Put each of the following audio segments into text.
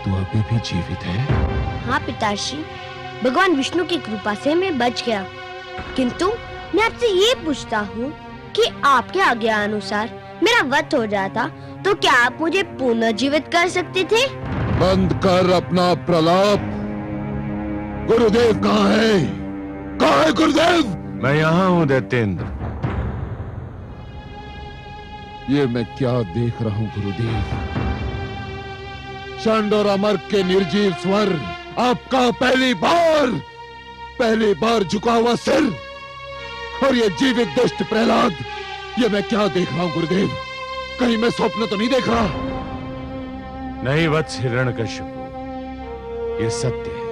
तू अभी भी जीवित है? हाँ पिताश्री, भगवान विष्णु की कृपा से मैं बच गया। किंतु मैं आपसे ये पूछता हूँ कि आपके आज्ञा अनुसार मेरा वध हो जाता तो क्या आप मुझे पुनः जीवित कर सकते थे? बंद कर अपना प्रलाप। गुरुदेव कहाँ है? कहाँ है गुरुदेव? मैं यहाँ हूँ दैत्येंद्र। ये मैं क्या देख रहा हूँ गुरुदेव? चंड और अमर के निर्जीव स्वर, आपका पहली बार झुका हुआ सिर, और ये जीवित दुष्ट प्रहलाद, ये मैं क्या देख रहा हूँ गुरुदेव? कहीं मैं स्वप्न तो नहीं देख रहा? नहीं वत्स हिरण्यकशिपु, ये सत्य है,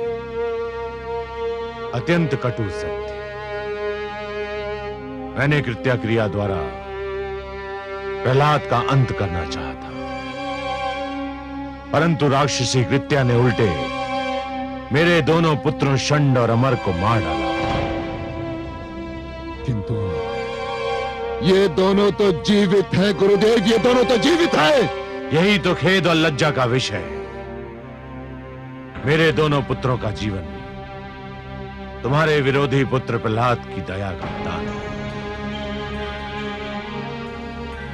अत्यंत कटु सत्य। मैंने कृत्या क्रिया द्वारा प्रहलाद का अंत करना चाहा था, परंतु राक्षसी कृत्या ने उल्टे मेरे दोनों पुत्रों षंड और अमर को मार डाला। किंतु ये दोनों तो जीवित हैं गुरुदेव, ये दोनों तो जीवित हैं। यही तो खेद और लज्जा का विषय है। मेरे दोनों पुत्रों का जीवन तुम्हारे विरोधी पुत्र प्रहलाद की दया का दान है।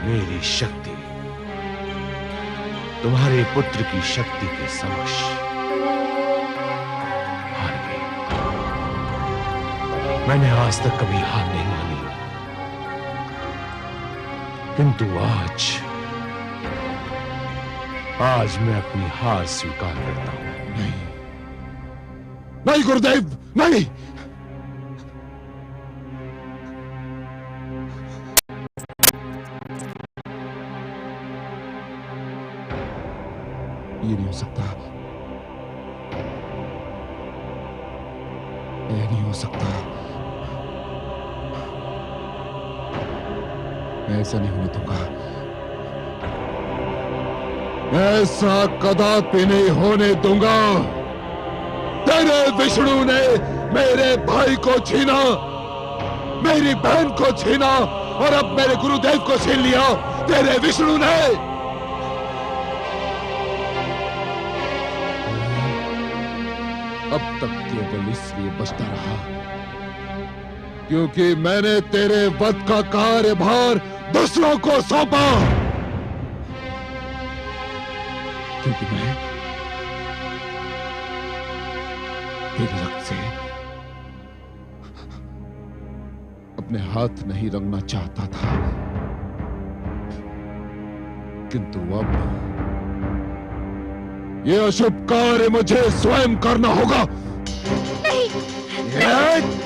मेरी शक्ति तुम्हारे पुत्र की शक्ति के समक्ष हार गई। मैंने आज तक कभी हार नहीं मानी, किंतु आज मैं अपनी हार स्वीकार करता हूं। नहीं गुरुदेव, नहीं। ये नहीं हो सकता, ये नहीं हो सकता। मैं ऐसा नहीं होने दूंगा, ऐसा कदापि नहीं होने दूंगा। तेरे विष्णु ने मेरे भाई को छीना, मेरी बहन को छीना, और अब मेरे गुरुदेव को छीन लिया तेरे विष्णु ने। अब तक केवल इसलिए बचता रहा क्योंकि मैंने तेरे वध का कार्यभार दूसरों को सौंपा, क्योंकि मैं तेरे रक्त से अपने हाथ नहीं रंगना चाहता था, किंतु अब ये अशुभ कार्य मुझे स्वयं करना होगा। नहीं,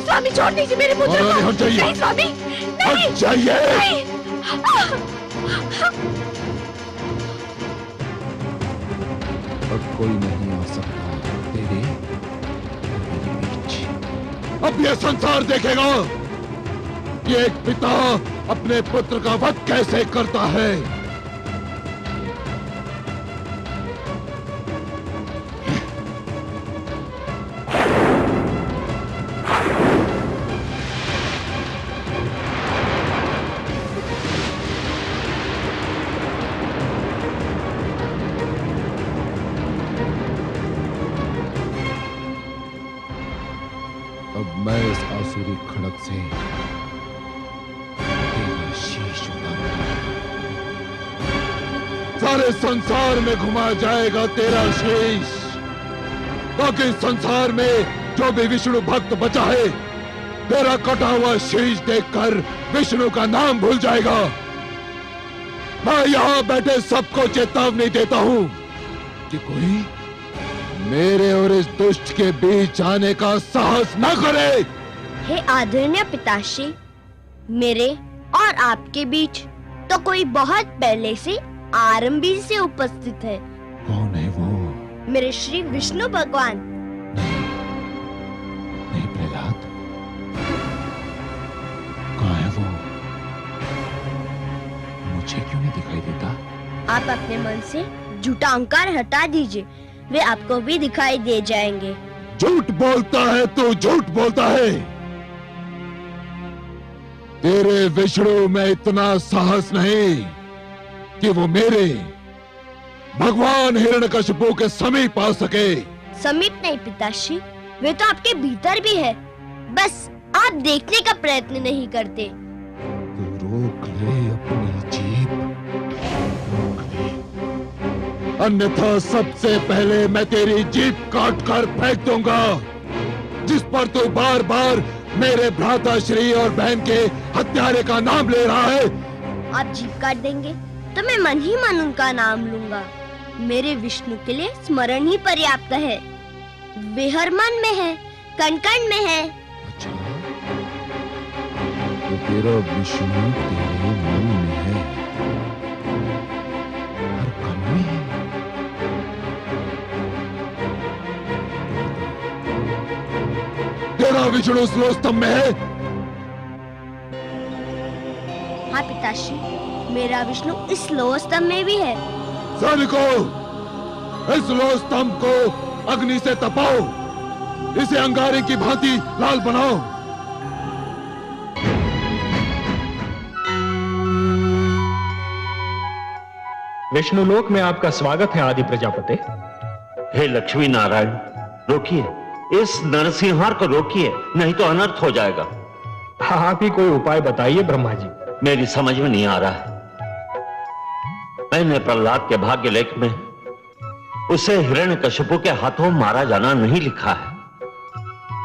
स्वामी छोड़ दीजिए मेरे पुत्र को। हट जाइए, नहीं स्वामी, नहीं, हट जाइए। नहीं। अब कोई नहीं आ सकता तेरे मेरे बीच। अब ये संसार देखेगा कि एक पिता अपने पुत्र का वध कैसे करता है। अब मैं इस आसुरी खड़क से तेरा शीश उतारूंगा। सारे संसार में घुमाया जाएगा तेरा शीश, ताकि संसार में जो भी विष्णु भक्त बचा है तेरा कटा हुआ शीश देखकर विष्णु का नाम भूल जाएगा। मैं यहां बैठे सबको चेतावनी देता हूं कि कोई मेरे और इस दुष्ट के बीच आने का साहस न करे। हे आदरणीय पिताश्री, मेरे और आपके बीच तो कोई बहुत पहले से आरंभी से उपस्थित है। कौन है वो? मेरे श्री विष्णु भगवान। नहीं प्रहलाद, कहाँ है वो? मुझे क्यों नहीं दिखाई देता? आप अपने मन से झूठा अहंकार हटा दीजिए, वे आपको भी दिखाई दे जाएंगे। झूठ बोलता है तू, झूठ बोलता है। तेरे विष्णु में इतना साहस नहीं कि वो मेरे भगवान हिरण्यकशिपु के समीप आ सके। समीप नहीं पिताश्री, वे तो आपके भीतर भी है, बस आप देखने का प्रयत्न नहीं करते। तू रोक ले अपनी जीभ, रोक ले, अन्यथा सबसे पहले मैं तेरी जीभ काट कर फेंक दूंगा, जिस पर तू बार बार मेरे भ्राता श्री और बहन के हत्यारे का नाम ले रहा है। आप जीभ काट देंगे तो मैं मन ही मन उनका नाम लूंगा। मेरे विष्णु के लिए स्मरण ही पर्याप्त है। वे हर मन में है, कण कण में है। अच्छा, तो तेरा विष्णु तेरे मन में है, हर कण में है। तेरा विष्णु स्लोस्तम में है? हाँ पिताश्री, मेरा विष्णु इस लोह स्तंभ में भी है। सैनिकों, इस लोह स्तंभ को अग्नि से तपाओ, इसे अंगारे की भांति लाल बनाओ। विष्णुलोक में आपका स्वागत है आदि प्रजापति। हे लक्ष्मी नारायण, रोकिए, इस नरसिंहार को रोकिए, नहीं तो अनर्थ हो जाएगा। आप ही कोई उपाय बताइए ब्रह्मा जी। मेरी समझ में नहीं आ रहा है। मैंने प्रहलाद के भाग्य लेख में उसे हिरण्यकशिपु के हाथों मारा जाना नहीं लिखा है।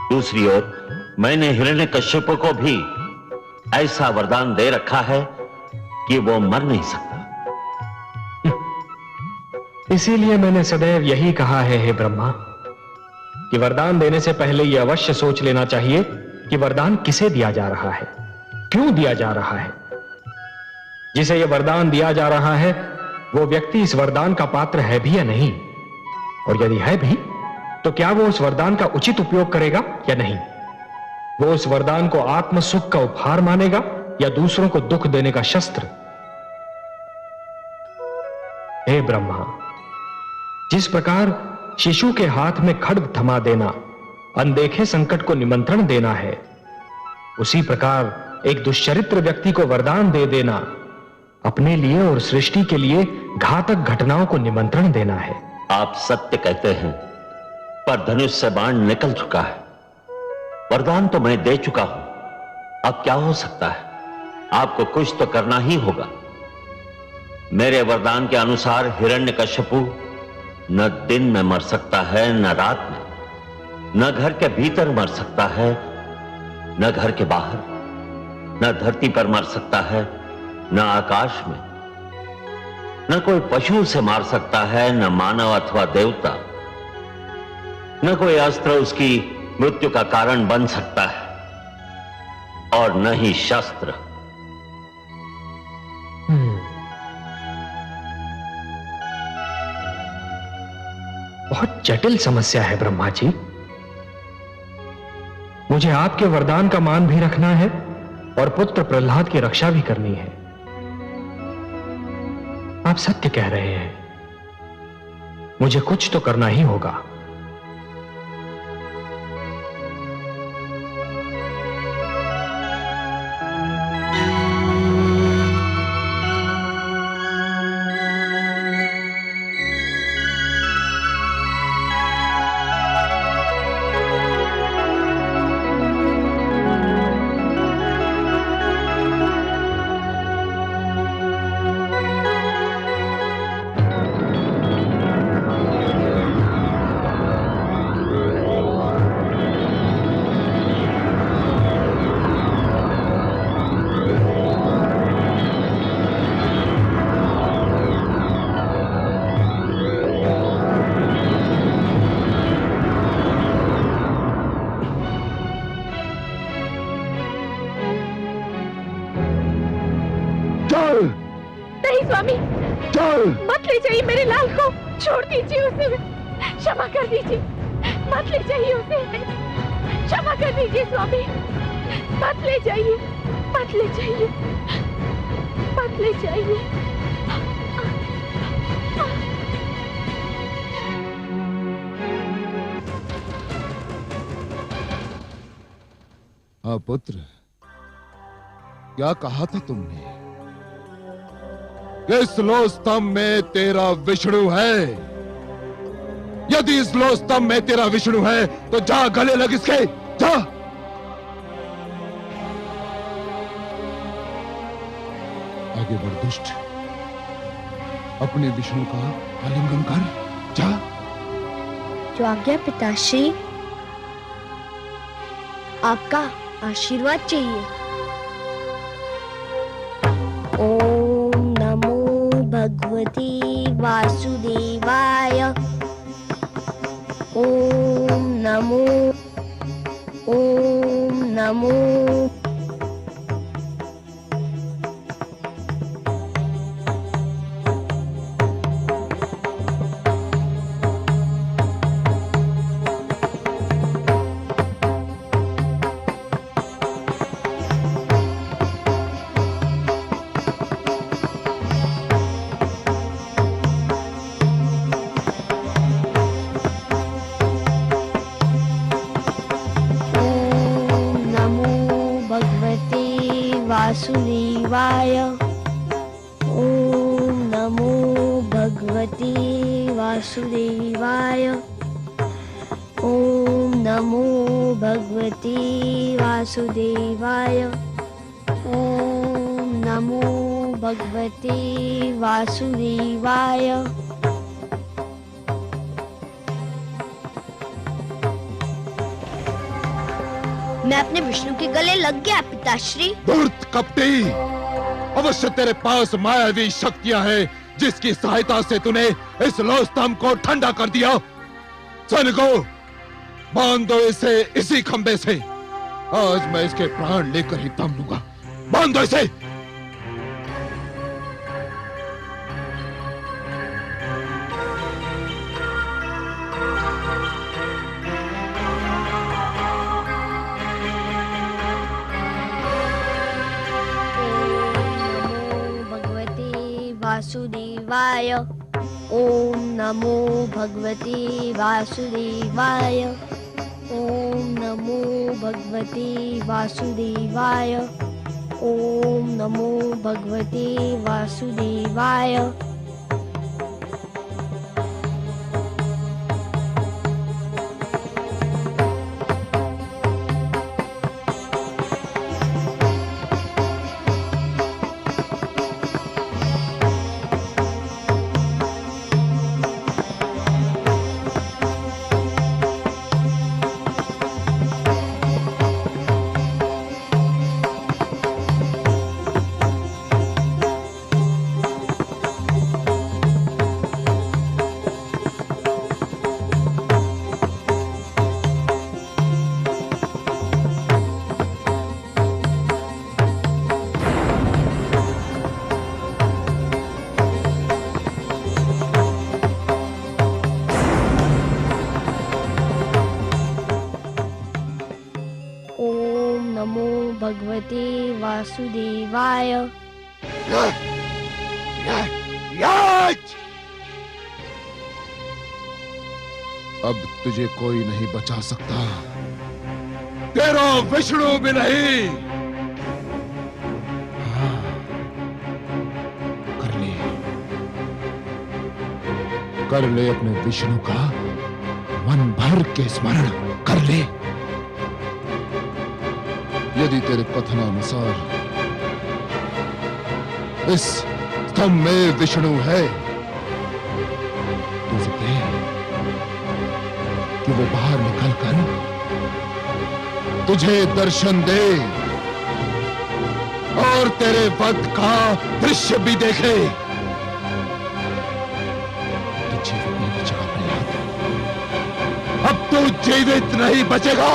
दूसरी ओर मैंने हिरण्यकशिपु को भी ऐसा वरदान दे रखा है कि वो मर नहीं सकता। इसीलिए मैंने सदैव यही कहा है हे ब्रह्मा, कि वरदान देने से पहले यह अवश्य सोच लेना चाहिए कि वरदान किसे दिया जा रहा है, क्यों दिया जा रहा है। जिसे यह वरदान दिया जा रहा है वो व्यक्ति इस वरदान का पात्र है भी या नहीं, और यदि है भी तो क्या वो उस वरदान का उचित उपयोग करेगा या नहीं। वो उस वरदान को आत्म सुख का उपहार मानेगा या दूसरों को दुख देने का शस्त्र। हे ब्रह्मा, जिस प्रकार शिशु के हाथ में खड्ग थमा देना अनदेखे संकट को निमंत्रण देना है, उसी प्रकार एक दुष्चरित्र व्यक्ति को वरदान दे देना अपने लिए और सृष्टि के लिए घातक घटनाओं को निमंत्रण देना है। आप सत्य कहते हैं, पर धनुष से बाण निकल चुका है। वरदान तो मैं दे चुका हूं, अब क्या हो सकता है। आपको कुछ तो करना ही होगा। मेरे वरदान के अनुसार हिरण्यकशिपु न दिन में मर सकता है, न रात में, न घर के भीतर मर सकता है, न घर के बाहर, न धरती पर मर सकता है, न आकाश में, न कोई पशु से मार सकता है, न मानव अथवा देवता, न कोई अस्त्र उसकी मृत्यु का कारण बन सकता है, और न ही शस्त्र। बहुत जटिल समस्या है ब्रह्मा जी। मुझे आपके वरदान का मान भी रखना है और पुत्र प्रहलाद की रक्षा भी करनी है। आप सत्य कह रहे हैं, मुझे कुछ तो करना ही होगा। नहीं स्वामी, मत ले जाइए मेरे लाल को, छोड़ दीजिए उसे, क्षमा कर दीजिए, मत ले जाइए उसे, क्षमा कर दीजिए स्वामी, मत ले जाइए, मत ले जाइए, मत ले जाइए। हाँ पुत्र, क्या कहा था तुमने? इस लो स्तंभ में तेरा विष्णु है। यदि इस लो स्तंभ में तेरा विष्णु है तो जा गले लग इसके, जा। आगे बढ़ दुष्ट, अपने विष्णु का आलिंगन कर, जा। जो आज्ञा पिताश्री, आपका आशीर्वाद चाहिए। ओम नमो भगवते वासुदेवाय। ओम नमो, ओम नमो। वासुदेवाय। ओम नमो भगवते वासुदेवाय। ओम नमो भगवते वासुदेवाय। ओम नमो भगवते वासुदेवाय। मैं अपने विष्णु के गले लग गया पिताश्री। धूर्त कपटी, अवश्य तेरे पास मायावी शक्तियां हैं जिसकी सहायता से तूने इस लो स्तंभ को ठंडा कर दिया। सैनिकों, बांध दो इसे इसी खंबे से। आज मैं इसके प्राण लेकर ही दम लूंगा। बांध दो इसे। वासुदेवाय। ओम नमो भगवते वासुदेवाय। ओम नमो भगवते वासुदेवाय। ओम नमो भगवते वासुदेवाय। भगवते वासुदेवाय। अब तुझे कोई नहीं बचा सकता, तेरा विष्णु भी नहीं। हाँ, कर ले अपने विष्णु का मन भर के स्मरण कर ले। यदि तेरे कथनानुसार इस स्तंभ में विष्णु है तो दे कि वो बाहर निकलकर तुझे दर्शन दे और तेरे वध का दृश्य भी देखे। तो जीवित नहीं बचेगा प्रहलाद, अब तो जीवित नहीं बचेगा।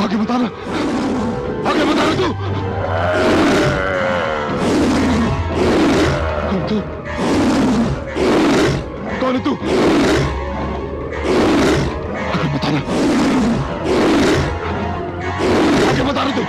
आगे बताना, आगे बताना तू। कौन तू? कौन है तू? आगे बताना, आगे बता रहा तू।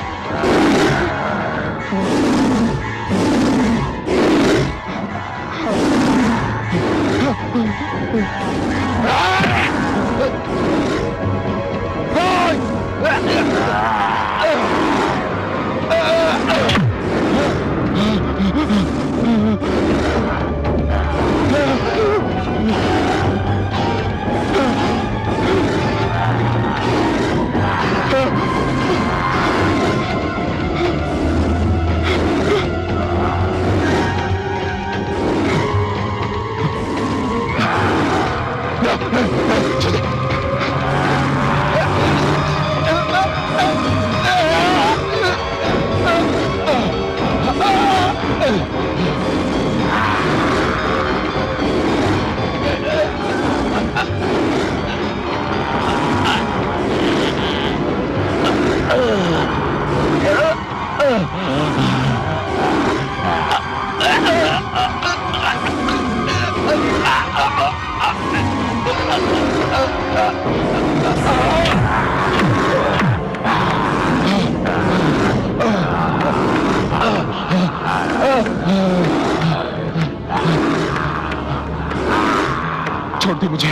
छोड़ दे मुझे,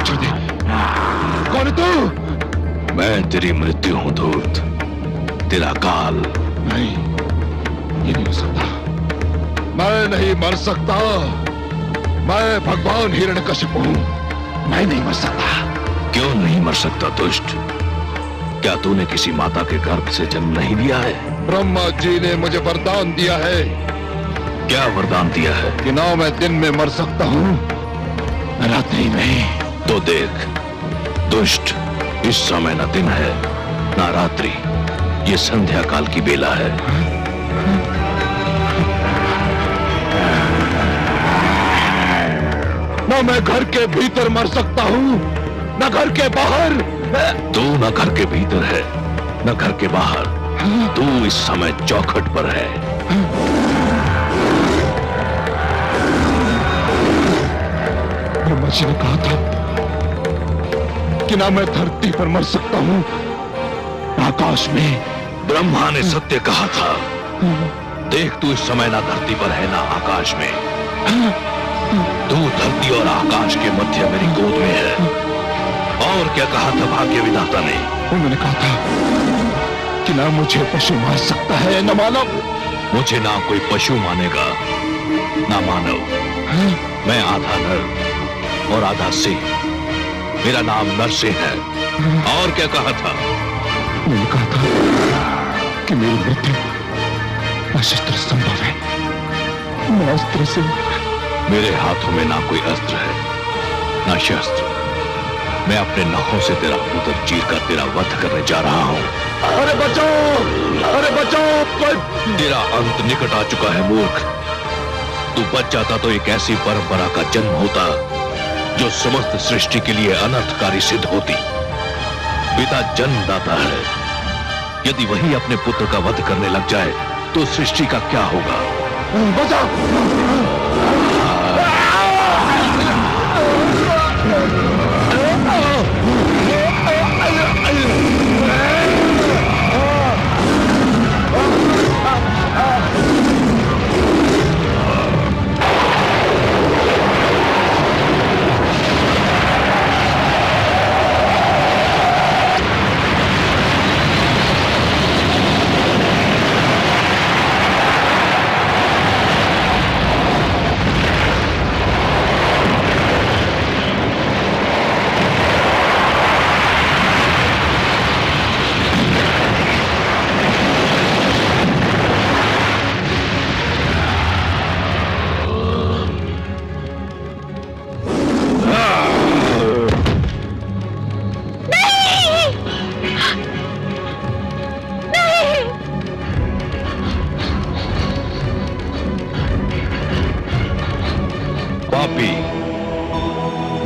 छोड़ दे। कौन है तू? मैं तेरी मृत्यु हूं धूर्त, तेरा काल। नहीं, ये नहीं हो सकता। मैं नहीं मर सकता। मैं भगवान हिरण्यकशिपु हूं। मैं नहीं मर सकता। क्यों नहीं मर सकता दुष्ट? क्या तूने किसी माता के गर्भ से जन्म नहीं लिया है? ब्रह्मा जी ने मुझे वरदान दिया है। क्या वरदान दिया है? कि ना मैं दिन में मर सकता हूं, न रात्रि में। तो देख दुष्ट, इस समय न दिन है न रात्रि, ये संध्या काल की बेला है। न मैं घर के भीतर मर सकता हूं, न घर के बाहर। तू न घर के भीतर है न घर के बाहर, तू इस समय चौखट पर है। ब्रह्मा जी ने कहा था कि ना मैं धरती पर मर सकता हूं, आकाश में। ब्रह्मा ने सत्य कहा था। देख तू इस समय ना धरती पर है ना आकाश में, तू धरती और आकाश के मध्य मेरी गोद में है। और क्या कहा था भाग्य विधाता ने? उन्होंने कहा था कि ना मुझे पशु मार सकता है न मानव। मुझे ना कोई पशु मानेगा ना मानव। मैं आधा नर और आधा सिंह, मेरा नाम नरसिंह है। और क्या कहा था? उन्होंने कहा था कि मेरी मृत्यु अशस्त्र संभव है, मैं अस्त्र से। मेरे हाथों में ना कोई अस्त्र है ना शस्त्र। मैं अपने नखों से तेरा उदर चीर कर तेरा वध करने जा रहा हूं। अरे बचाओ, अरे बचाओ, कोई। तेरा अंत निकट आ चुका है मूर्ख। तू बच जाता तो एक ऐसी परंपरा का जन्म होता जो समस्त सृष्टि के लिए अनर्थकारी सिद्ध होती। पिता जन्मदाता है, यदि वही अपने पुत्र का वध करने लग जाए तो सृष्टि का क्या होगा? बचाओ।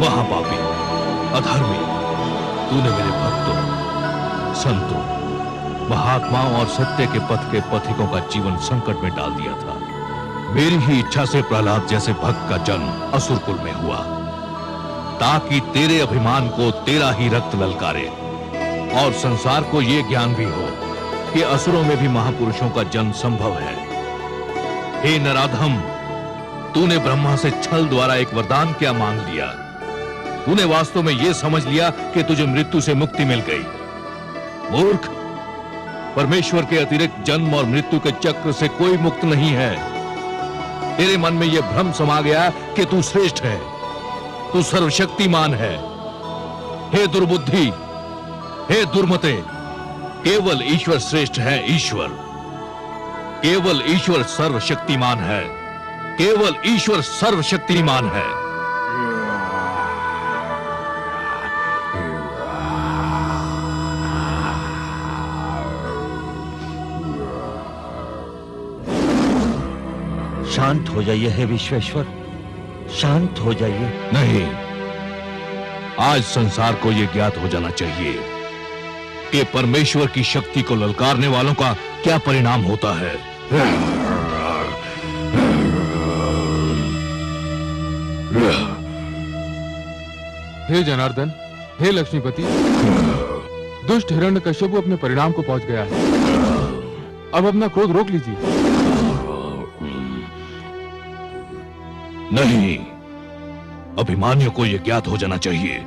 महापापी, अधर्मी, तूने मेरे भक्तों, संतों, महात्माओं और सत्य के पथ के पथिकों का जीवन संकट में डाल दिया था। मेरी ही इच्छा से प्रहलाद जैसे भक्त का जन्म असुरकुल में हुआ, ताकि तेरे अभिमान को तेरा ही रक्त ललकारे और संसार को यह ज्ञान भी हो कि असुरों में भी महापुरुषों का जन्म संभव है। हे नराधम, तूने ब्रह्मा से छल द्वारा एक वरदान क्या मांग लिया? तूने वास्तव में यह समझ लिया कि तुझे मृत्यु से मुक्ति मिल गई। मूर्ख, परमेश्वर के अतिरिक्त जन्म और मृत्यु के चक्र से कोई मुक्त नहीं है। तेरे मन में यह भ्रम समा गया कि तू श्रेष्ठ है, तू सर्वशक्तिमान है। हे दुर्बुद्धि, हे दुर्मते, केवल ईश्वर श्रेष्ठ है। ईश्वर, केवल ईश्वर सर्वशक्तिमान है, केवल ईश्वर सर्वशक्तिमान है। शांत हो जाइए हे विश्वेश्वर, शांत हो जाइए। नहीं, आज संसार को यह ज्ञात हो जाना चाहिए कि परमेश्वर की शक्ति को ललकारने वालों का क्या परिणाम होता है। हे जनार्दन, हे लक्ष्मीपति, दुष्ट हिरण्यकश्यप अपने परिणाम को पहुंच गया है। अब अपना क्रोध रोक लीजिए। नहीं, अभिमानियों को यह ज्ञात हो जाना चाहिए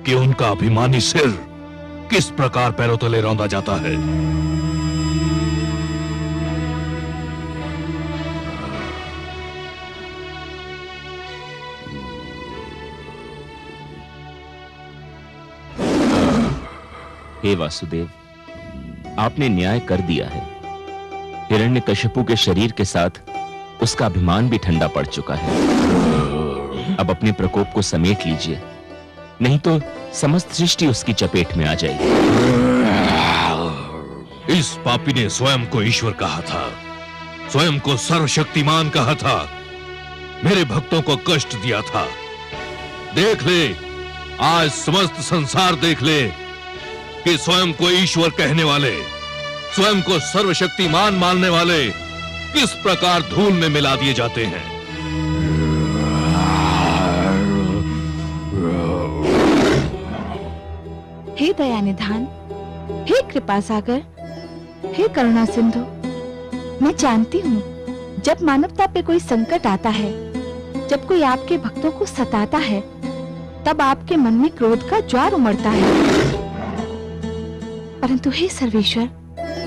कि उनका अभिमानी सिर किस प्रकार पैरों तले रौंदा जाता है। हे वासुदेव, आपने न्याय कर दिया है। हिरण्यकशिपु के शरीर के साथ उसका अभिमान भी ठंडा पड़ चुका है। अब अपने प्रकोप को समेट लीजिए, नहीं तो समस्त सृष्टि उसकी चपेट में आ जाएगी। इस पापी ने स्वयं को ईश्वर कहा था, स्वयं को सर्वशक्तिमान कहा था, मेरे भक्तों को कष्ट दिया था। देख ले, आज समस्त संसार देख ले कि स्वयं को ईश्वर कहने वाले, स्वयं को सर्वशक्तिमान मानने वाले किस प्रकार धूल में मिला दिए जाते हैं। हे दया निधान, हे कृपा सागर, हे करुणा सिंधु, मैं जानती हूँ जब मानवता पे कोई संकट आता है, जब कोई आपके भक्तों को सताता है, तब आपके मन में क्रोध का ज्वार उमड़ता है। परंतु हे सर्वेश्वर,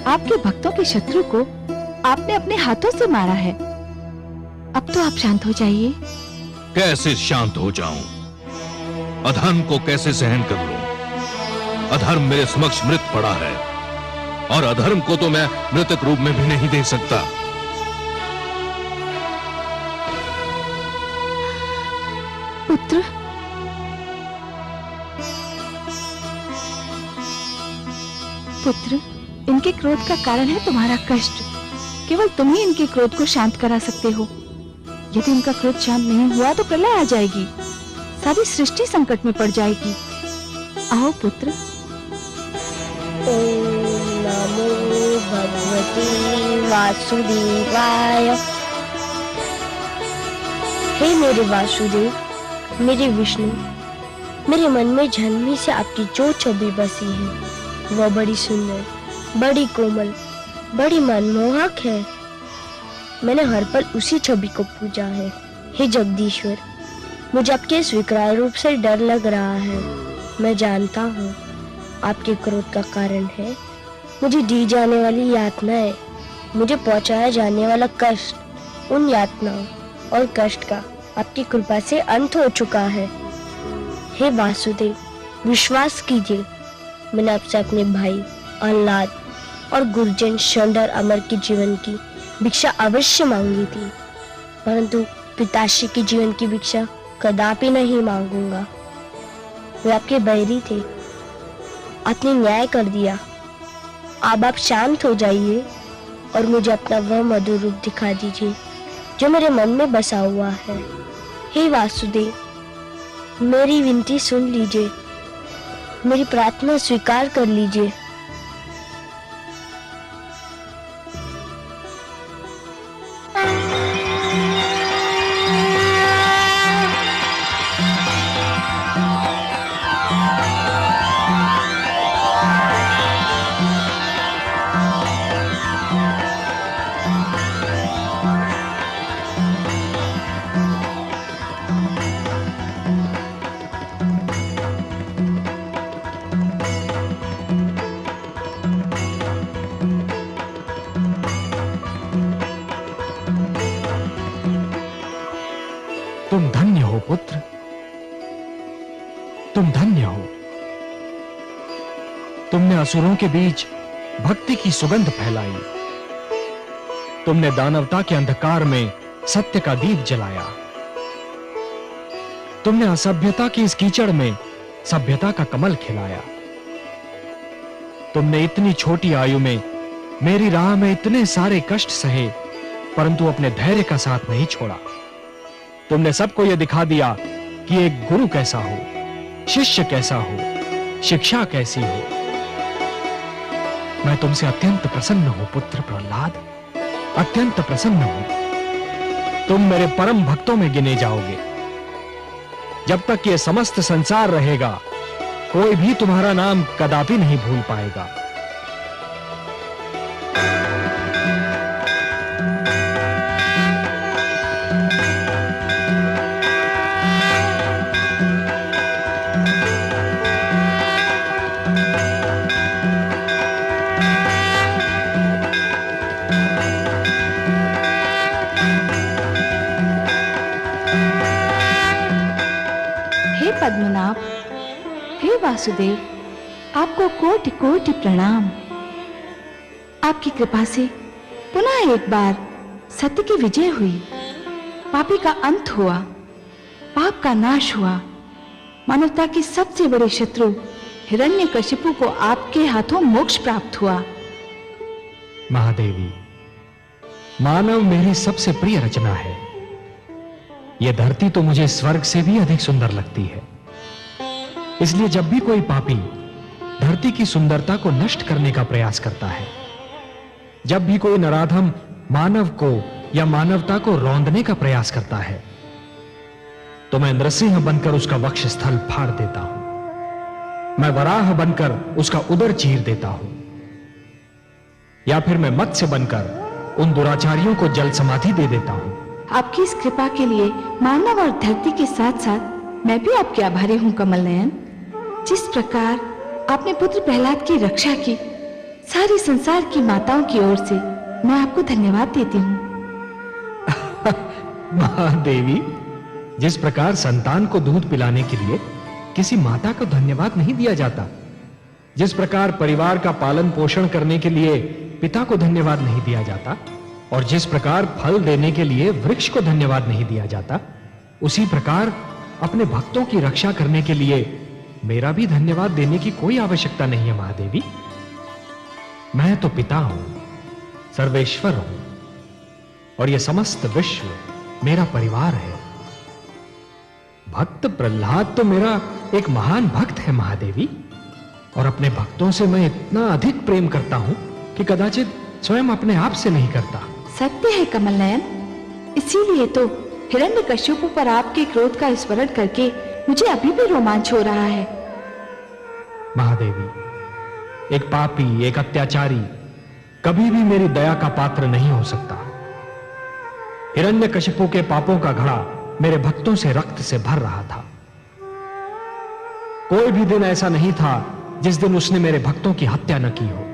आपके भक्तों के शत्रु को आपने अपने हाथों से मारा है। अब तो आप शांत हो जाइए। कैसे शांत हो जाऊं? अधर्म को कैसे सहन कर लूं? अधर्म मेरे समक्ष मृत पड़ा है और अधर्म को तो मैं मृतक रूप में भी नहीं देख सकता। पुत्र, पुत्र, इनके क्रोध का कारण है तुम्हारा कष्ट। केवल तुम ही इनके क्रोध को शांत करा सकते हो। यदि इनका क्रोध शांत नहीं हुआ तो प्रलय आ जाएगी, सारी सृष्टि संकट में पड़ जाएगी। आओ पुत्र। ओम नमो भगवते वासुदेवाय। हे मेरे वासुदेव, मेरे विष्णु, मेरे मन में जन्मी से आपकी जो छवि बसी है वह बड़ी सुंदर, बड़ी कोमल, बड़ी मनमोहक है। मैंने हर पल उसी छवि को पूजा है। हे जगदीश्वर, मुझे आपके इस विकराल रूप से डर लग रहा है। मैं जानता हूँ आपके क्रोध का कारण है मुझे दी जाने वाली यातनाएं, मुझे पहुंचाया जाने वाला कष्ट। उन यातनाओं और कष्ट का आपकी कृपा से अंत हो चुका है। हे वासुदेव, विश्वास कीजिए, मैंने आपसे अपने भाई अल्लाद और गुरुजन शंडर अमर के जीवन की भिक्षा अवश्य मांगी थी, परंतु पिताश्री के जीवन की भिक्षा कदापि नहीं मांगूंगा। वे आपके बैरी थे, आपने न्याय कर दिया। अब आप शांत हो जाइए और मुझे अपना वह मधुर रूप दिखा दीजिए जो मेरे मन में बसा हुआ है। हे वासुदेव, मेरी विनती सुन लीजिए, मेरी प्रार्थना स्वीकार कर लीजिए। तुम धन्य हो पुत्र, तुम धन्य हो। तुमने असुरों के बीच भक्ति की सुगंध फैलाई। तुमने दानवता के अंधकार में सत्य का दीप जलाया। तुमने असभ्यता की इस कीचड़ में सभ्यता का कमल खिलाया। तुमने इतनी छोटी आयु में मेरी राह में इतने सारे कष्ट सहे, परंतु अपने धैर्य का साथ नहीं छोड़ा। तुमने सबको यह दिखा दिया कि एक गुरु कैसा हो, शिष्य कैसा हो, शिक्षा कैसी हो। मैं तुमसे अत्यंत प्रसन्न हूं पुत्र प्रहलाद, अत्यंत प्रसन्न हूं। तुम मेरे परम भक्तों में गिने जाओगे। जब तक यह समस्त संसार रहेगा, कोई भी तुम्हारा नाम कदापि नहीं भूल पाएगा। पद्मनाभ, हे वासुदेव, आपको कोटि कोटि प्रणाम। आपकी कृपा से पुनः एक बार सत्य की विजय हुई, पापी का अंत हुआ, पाप का नाश हुआ। मानवता की सबसे बड़े शत्रु हिरण्यकशिपु को आपके हाथों मोक्ष प्राप्त हुआ। महादेवी, मानव मेरी सबसे प्रिय रचना है। यह धरती तो मुझे स्वर्ग से भी अधिक सुंदर लगती है। इसलिए जब भी कोई पापी धरती की सुंदरता को नष्ट करने का प्रयास करता है, जब भी कोई नराधम मानव को या मानवता को रौंदने का प्रयास करता है, तो मैं नृसिंह बनकर उसका वक्ष स्थल फाड़ देता हूं। मैं वराह बनकर उसका उदर चीर देता हूं, या फिर मैं मत्स्य बनकर उन दुराचारियों को जल समाधि दे देता हूं। आपकी इस कृपा के लिए मानव और धरती के साथ साथ मैं भी आपके आभारी हूं कमल नयन। जिस प्रकार आपने पुत्र प्रहलाद की रक्षा की, सारी संसार की माताओं की ओर से मैं आपको धन्यवाद देती हूँ। महादेवी, जिस प्रकार संतान को दूध पिलाने के लिए किसी माता को धन्यवाद नहीं दिया जाता, जिस प्रकार परिवार का पालन पोषण करने के लिए पिता को धन्यवाद नहीं दिया जाता, और जिस प्रकार फल देने के लिए वृक्ष को धन्यवाद नहीं दिया जाता, उसी प्रकार अपने भक्तों की रक्षा करने के लिए मेरा भी धन्यवाद देने की कोई आवश्यकता नहीं है महादेवी। मैं तो पिता हूं, सर्वेश्वर हूं, और यह समस्त विश्व मेरा परिवार है। भक्त प्रहलाद तो मेरा एक महान भक्त है महादेवी, और अपने भक्तों से मैं इतना अधिक प्रेम करता हूं कि कदाचित स्वयं अपने आप से नहीं करता। सत्य है कमल नयन, इसीलिए तो हिरण्यकशिपु पर आपके क्रोध का स्मरण करके मुझे अभी भी रोमांच हो रहा है। महादेवी, एक पापी, एक अत्याचारी कभी भी मेरी दया का पात्र नहीं हो सकता। हिरण्यकशिपु के पापों का घड़ा मेरे भक्तों से रक्त से भर रहा था। कोई भी दिन ऐसा नहीं था जिस दिन उसने मेरे भक्तों की हत्या न की हो।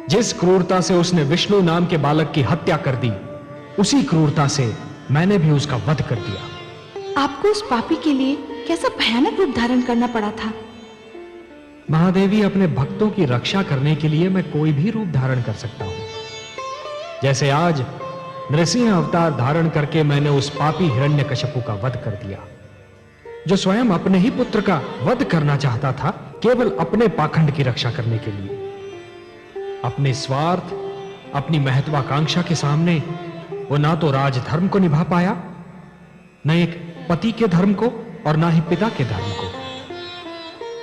जिस क्रूरता से उसने विष्णु नाम के बालक की हत्या कर दी, उसी क्रूरता से मैंने भी उसका वध कर दिया। आपको उस पापी के लिए कैसा भयानक रूप धारण करना पड़ा था? महादेवी, अपने भक्तों की रक्षा करने के लिए मैं कोई भी रूप धारण कर सकता हूं। जैसे आज नृसिंह अवतार धारण करके मैंने उस पापी हिरण्यकशिपु का वध कर दिया, जो स्वयं अपने ही पुत्र का वध करना चाहता था, केवल अपने पाखंड की रक्षा करने के लिए। अपने स्वार्थ, अपनी महत्वाकांक्षा के सामने वो ना तो राजधर्म को निभा पाया, न एक पति के धर्म को, और ना ही पिता के धर्म को।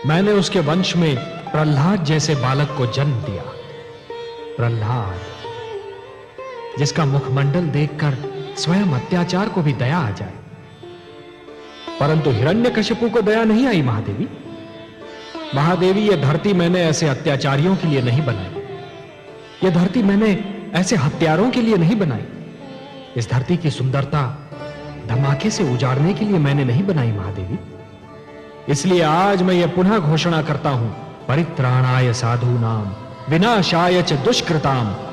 मैंने उसके वंश में प्रहलाद जैसे बालक को जन्म दिया। प्रहलाद, जिसका मुखमंडल देखकर स्वयं अत्याचार को भी दया आ जाए। परंतु हिरण्यकशिपु को दया नहीं आई महादेवी। महादेवी, यह धरती मैंने ऐसे अत्याचारियों के लिए नहीं बनाई। यह धरती मैंने ऐसे हत्यारों के लिए नहीं बनाई। इस धरती की सुंदरता धमाके से उजाड़ने के लिए मैंने नहीं बनाई महादेवी। इसलिए आज मैं यह पुनः घोषणा करता हूं, परित्राणाय साधूनाम विनाशाय च दुष्कृताम